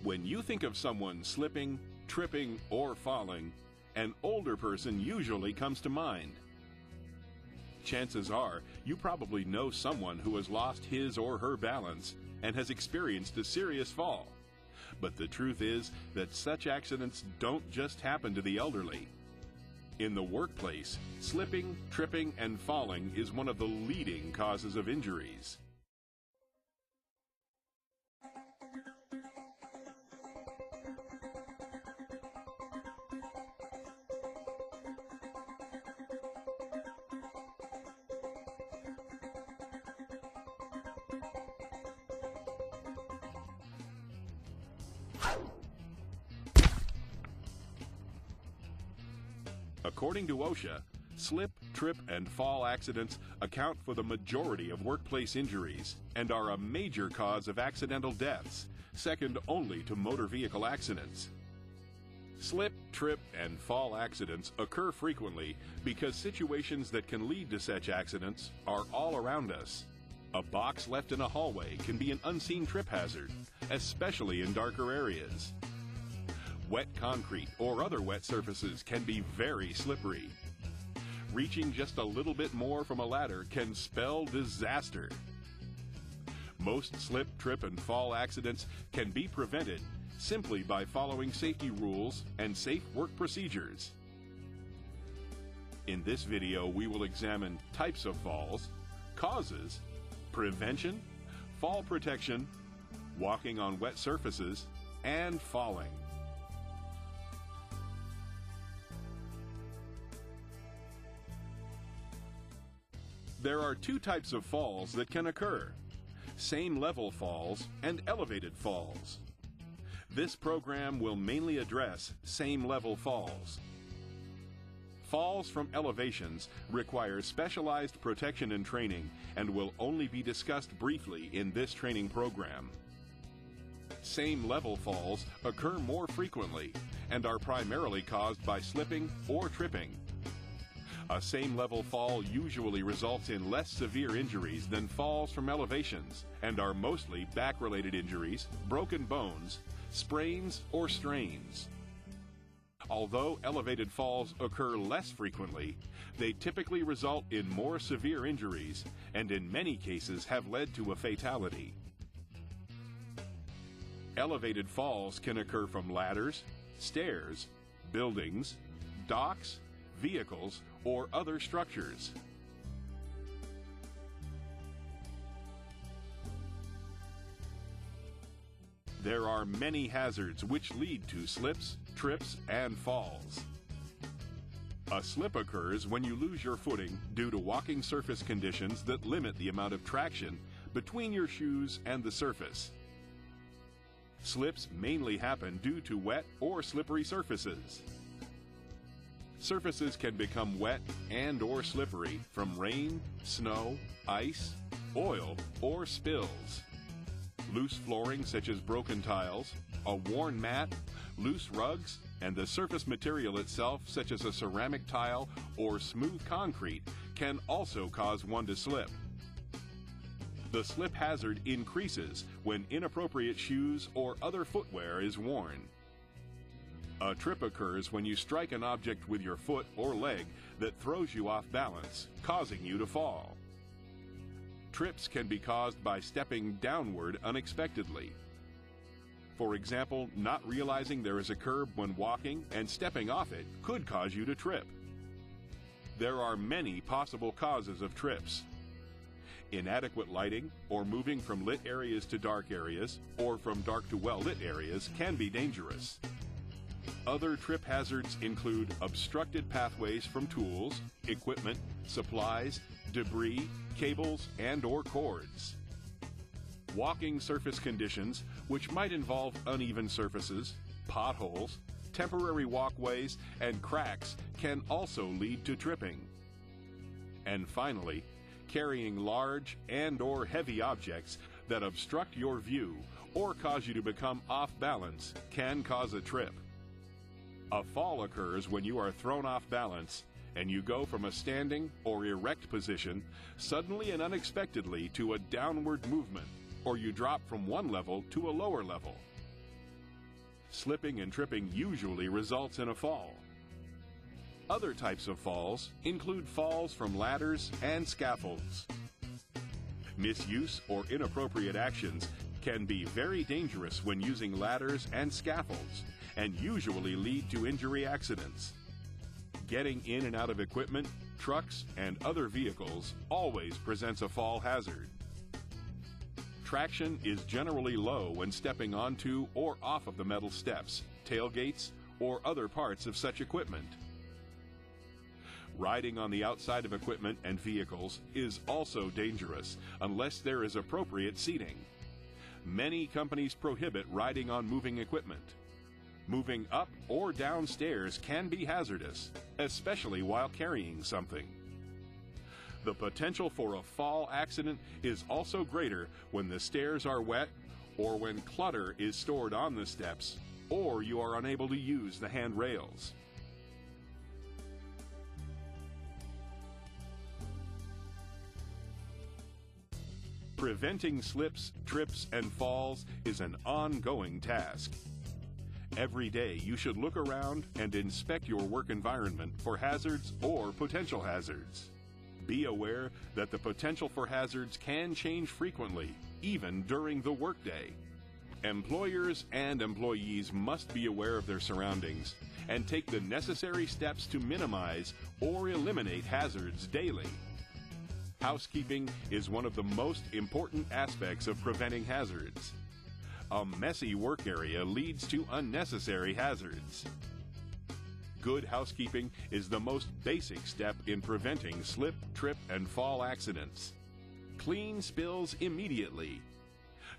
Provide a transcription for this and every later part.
When you think of someone slipping, tripping, or falling, an older person usually comes to mind. Chances are you probably know someone who has lost his or her balance and has experienced a serious fall. But the truth is that such accidents don't just happen to the elderly. In the workplace, slipping, tripping, and falling is one of the leading causes of injuries. According to OSHA, slip, trip, and fall accidents account for the majority of workplace injuries and are a major cause of accidental deaths, second only to motor vehicle accidents. Slip, trip, and fall accidents occur frequently because situations that can lead to such accidents are all around us. A box left in a hallway can be an unseen trip hazard, especially in darker areas. Wet concrete or other wet surfaces can be very slippery. Reaching just a little bit more from a ladder can spell disaster. Most slip, trip, and fall accidents can be prevented simply by following safety rules and safe work procedures. In this video, we will examine types of falls, causes, prevention, fall protection, walking on wet surfaces, and falling. There are two types of falls that can occur: same level falls and elevated falls. This program will mainly address same level falls. Falls from elevations require specialized protection and training and will only be discussed briefly in this training program. Same level falls occur more frequently and are primarily caused by slipping or tripping. A same-level fall usually results in less severe injuries than falls from elevations and are mostly back-related injuries, broken bones, sprains, or strains. Although elevated falls occur less frequently, they typically result in more severe injuries and in many cases have led to a fatality. Elevated falls can occur from ladders, stairs, buildings, docks, vehicles, or other structures. There are many hazards which lead to slips, trips, and falls. A slip occurs when you lose your footing due to walking surface conditions that limit the amount of traction between your shoes and the surface. Slips mainly happen due to wet or slippery surfaces. Surfaces can become wet and or slippery from rain, snow, ice, oil, or spills. Loose flooring such as broken tiles, a worn mat, loose rugs, and the surface material itself such as a ceramic tile or smooth concrete can also cause one to slip. The slip hazard increases when inappropriate shoes or other footwear is worn. A trip occurs when you strike an object with your foot or leg that throws you off balance, causing you to fall. Trips can be caused by stepping downward unexpectedly. For example, not realizing there is a curb when walking and stepping off it could cause you to trip. There are many possible causes of trips. Inadequate lighting or moving from lit areas to dark areas or from dark to well-lit areas can be dangerous. Other trip hazards include obstructed pathways from tools, equipment, supplies, debris, cables, and/or cords. Walking surface conditions, which might involve uneven surfaces, potholes, temporary walkways, and cracks, can also lead to tripping. And finally, carrying large and/or heavy objects that obstruct your view or cause you to become off balance can cause a trip. A fall occurs when you are thrown off balance and you go from a standing or erect position suddenly and unexpectedly to a downward movement, or you drop from one level to a lower level. Slipping and tripping usually results in a fall. Other types of falls include falls from ladders and scaffolds. Misuse or inappropriate actions can be very dangerous when using ladders and scaffolds and usually lead to injury accidents. Getting in and out of equipment, trucks, and other vehicles always presents a fall hazard. Traction is generally low when stepping onto or off of the metal steps, tailgates, or other parts of such equipment. Riding on the outside of equipment and vehicles is also dangerous unless there is appropriate seating. Many companies prohibit riding on moving equipment. Moving up or down stairs can be hazardous, especially while carrying something. The potential for a fall accident is also greater when the stairs are wet or when clutter is stored on the steps or you are unable to use the handrails. Preventing slips, trips, and falls is an ongoing task. Every day you should look around and inspect your work environment for hazards or potential hazards. Be aware that the potential for hazards can change frequently, even during the workday. Employers and employees must be aware of their surroundings and take the necessary steps to minimize or eliminate hazards daily. Housekeeping is one of the most important aspects of preventing hazards. A messy work area leads to unnecessary hazards. Good housekeeping is the most basic step in preventing slip, trip, and fall accidents. Clean spills immediately.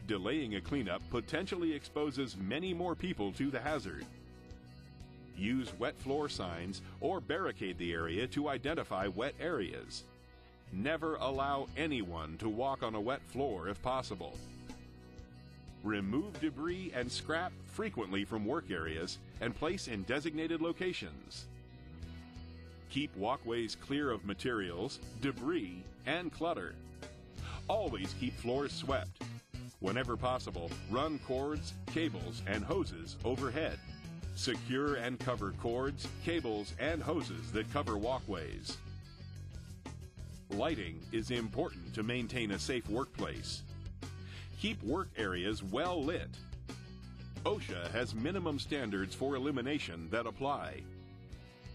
Delaying a cleanup potentially exposes many more people to the hazard. Use wet floor signs or barricade the area to identify wet areas. Never allow anyone to walk on a wet floor if possible. Remove debris and scrap frequently from work areas and place in designated locations. Keep walkways clear of materials, debris, and clutter. Always keep floors swept. Whenever possible, run cords, cables, and hoses overhead. Secure and cover cords, cables, and hoses that cover walkways. Lighting is important to maintain a safe workplace. Keep work areas well lit. OSHA has minimum standards for illumination that apply.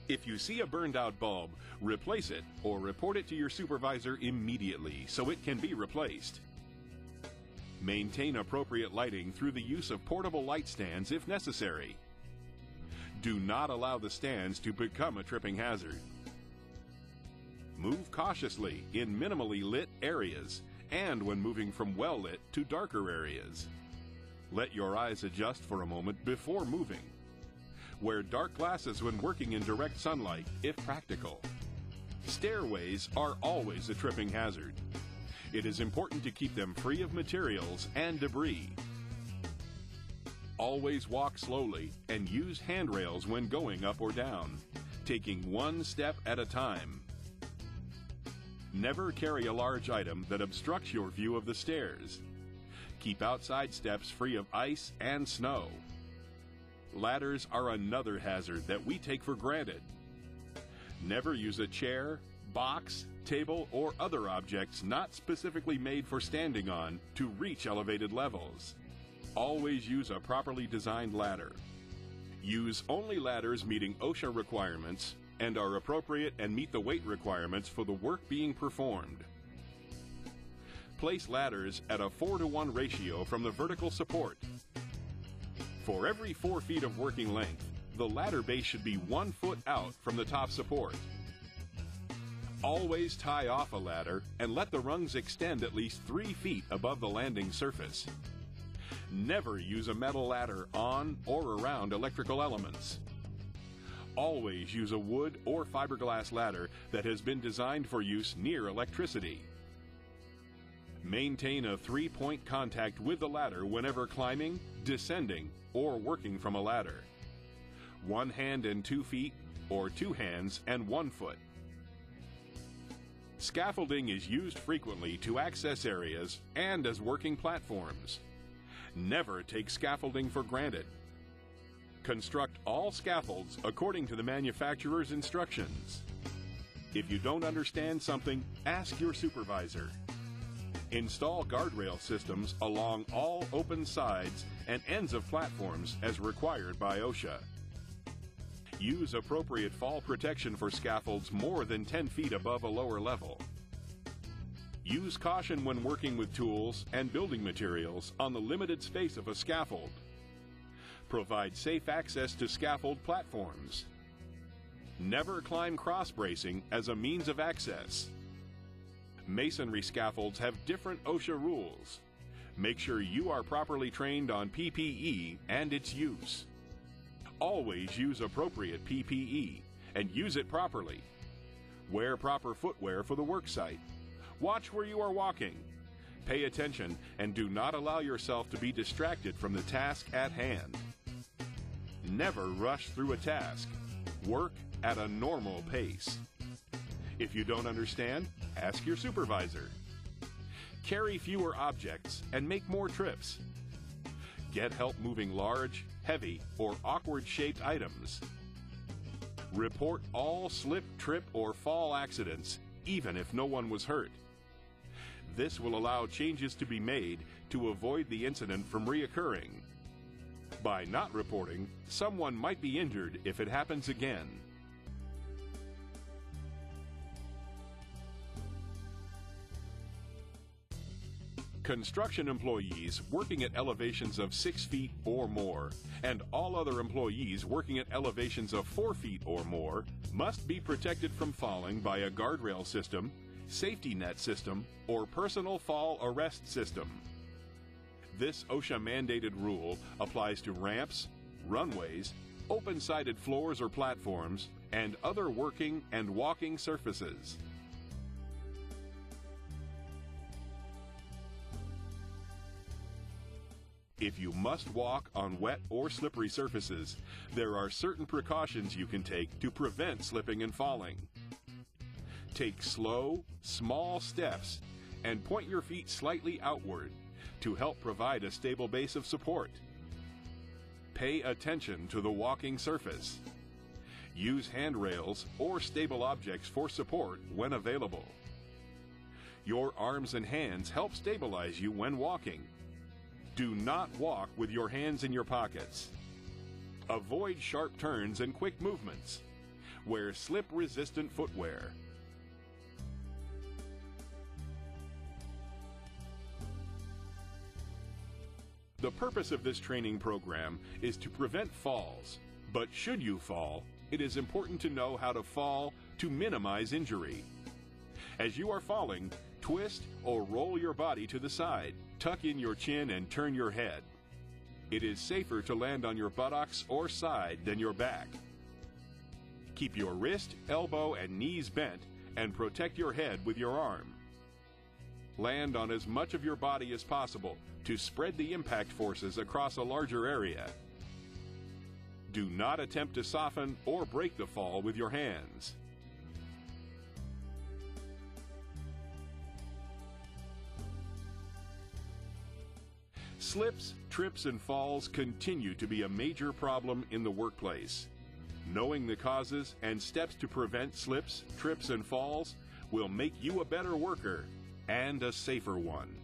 If you see a burned out bulb, replace it or report it to your supervisor immediately so it can be replaced. Maintain appropriate lighting through the use of portable light stands if necessary. Do not allow the stands to become a tripping hazard. Move cautiously in minimally lit areas and when moving from well-lit to darker areas. Let your eyes adjust for a moment before moving. Wear dark glasses when working in direct sunlight, if practical. Stairways are always a tripping hazard. It is important to keep them free of materials and debris. Always walk slowly and use handrails when going up or down, taking one step at a time. Never carry a large item that obstructs your view of the stairs. Keep outside steps free of ice and snow. Ladders are another hazard that we take for granted. Never use a chair, box, table, or other objects not specifically made for standing on to reach elevated levels. Always use a properly designed ladder. Use only ladders meeting OSHA requirements and are appropriate and meet the weight requirements for the work being performed. Place ladders at a 4-to-1 ratio from the vertical support. For every 4 feet of working length, the ladder base should be 1 foot out from the top support. Always tie off a ladder and let the rungs extend at least 3 feet above the landing surface. Never use a metal ladder on or around electrical elements. Always use a wood or fiberglass ladder that has been designed for use near electricity. Maintain a 3-point contact with the ladder whenever climbing, descending, or working from a ladder. 1 hand and 2 feet, or 2 hands and 1 foot. Scaffolding is used frequently to access areas and as working platforms. Never take scaffolding for granted. Construct all scaffolds according to the manufacturer's instructions. If you don't understand something, ask your supervisor. Install guardrail systems along all open sides and ends of platforms as required by OSHA. Use appropriate fall protection for scaffolds more than 10 feet above a lower level. Use caution when working with tools and building materials on the limited space of a scaffold. Provide safe access to scaffold platforms. Never climb cross bracing as a means of access. Masonry scaffolds have different OSHA rules. Make sure you are properly trained on PPE and its use. Always use appropriate PPE and use it properly. Wear proper footwear for the work site. Watch where you are walking. Pay attention and do not allow yourself to be distracted from the task at hand. Never rush through a task. Work at a normal pace. If you don't understand, ask your supervisor. Carry fewer objects and make more trips. Get help moving large, heavy, or awkward-shaped items. Report all slip, trip, or fall accidents, even if no one was hurt. This will allow changes to be made to avoid the incident from reoccurring. By not reporting, someone might be injured if it happens again. Construction employees working at elevations of 6 feet or more, and all other employees working at elevations of 4 feet or more, must be protected from falling by a guardrail system, safety net system, or personal fall arrest system. This OSHA-mandated rule applies to ramps, runways, open-sided floors or platforms, and other working and walking surfaces. If you must walk on wet or slippery surfaces, there are certain precautions you can take to prevent slipping and falling. Take slow, small steps and point your feet slightly outward to help provide a stable base of support. Pay attention to the walking surface. Use handrails or stable objects for support when available. Your arms and hands help stabilize you when walking. Do not walk with your hands in your pockets. Avoid sharp turns and quick movements. Wear slip-resistant footwear. The purpose of this training program is to prevent falls, but should you fall, it is important to know how to fall to minimize injury. As you are falling, twist or roll your body to the side. Tuck in your chin and turn your head. It is safer to land on your buttocks or side than your back. Keep your wrist, elbow, and knees bent and protect your head with your arm. Land on as much of your body as possible to spread the impact forces across a larger area. Do not attempt to soften or break the fall with your hands. Slips, trips, and falls continue to be a major problem in the workplace. Knowing the causes and steps to prevent slips, trips, and falls will make you a better worker and a safer one.